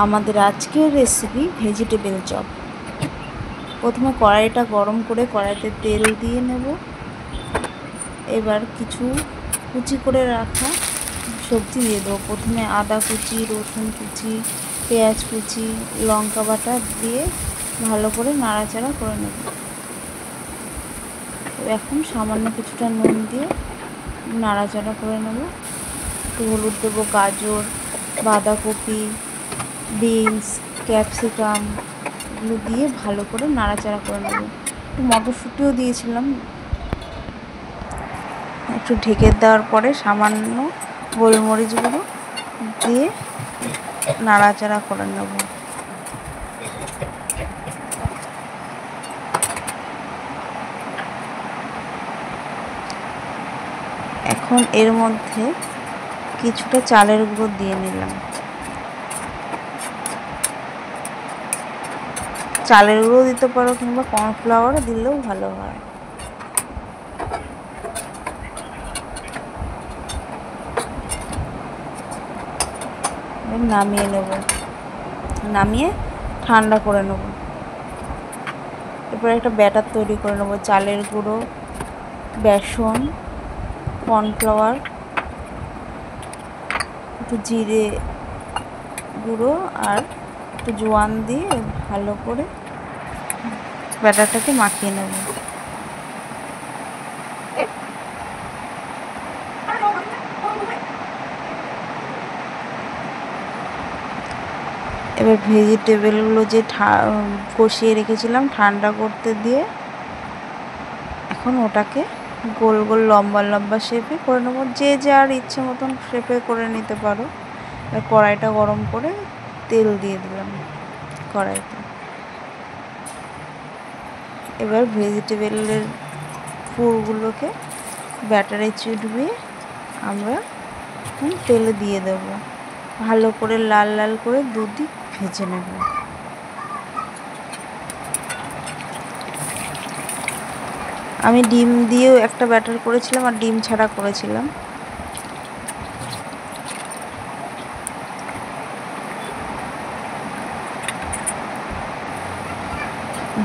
আমাদের আজকের recipe vegetable chop. প্রথমে কড়াইটা গরম করে কড়াইতে তেল দিয়ে নেব। এবার কিছু কুচি করে রাখা সবজি দিয়ে দেবো। প্রথমে আদা কুচি, রসুন কুচি, পেঁয়াজ কুচি, লঙ্কা বাটা দিয়ে ভালো করে নাড়াচাড়া করে নেব। এখন সামান্য কিছুটা নুন দিয়ে নাড়াচাড়া করে নেব। একটু হলুদ দেবো, গাজর, বাঁধাকপি, বিনস, ক্যাপসিকাম এগুলো দিয়ে ভালো করে নাড়াচাড়া করে নেব। একটু মটরশুঁটিও দিয়েছিলাম। একটু ঢেকে দেওয়ার পরে সামান্য গোলমরিচ গুঁড়ো দিয়ে নাড়াচাড়া করে নেব। এখন এর মধ্যে কিছুটা চালের গুঁড়ো দিয়ে নিলাম। চালের গুঁড়ো দিতে পারো কিংবা কর্নফ্লাওয়ার দিলেও ভালো হয়। নামিয়ে নেব, নামিয়ে ঠান্ডা করে নেব। এরপর একটা ব্যাটার তৈরি করে নেব। চালের গুঁড়ো, বেসন, কর্নফ্লাওয়ার, একটু জিরে গুঁড়ো আর একটু জোয়ান দিয়ে ভালো করে ব্যাটারটাকে মাখিয়ে নেব। এবার ভেজিটেবলগুলো যে কষিয়ে রেখেছিলাম ঠান্ডা করতে দিয়ে এখন ওটাকে গোল গোল লম্বা লম্বা শেপে করে নেব। যে যার ইচ্ছে মতন শেপে করে নিতে পারো। এবার কড়াইটা গরম করে তেল দিয়ে দিলাম কড়াইতে। এবার ভেজিটেবলের পুরগুলোকে ব্যাটারে চুবিয়ে আমরা তেলে দিয়ে দেব। ভালো করে লাল লাল করে দুদিক ভেজে নেব। আমি ডিম দিয়েও একটা ব্যাটার করেছিলাম আর ডিম ছাড়া করেছিলাম।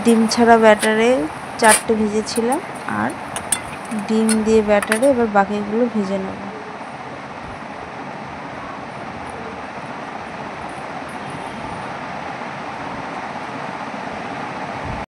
ডিম ছাড়া ব্যাটারে 4টে ভেজেছিলাম আর ডিম দিয়ে ব্যাটারে এবার বাকিগুলো ভেজে নেব।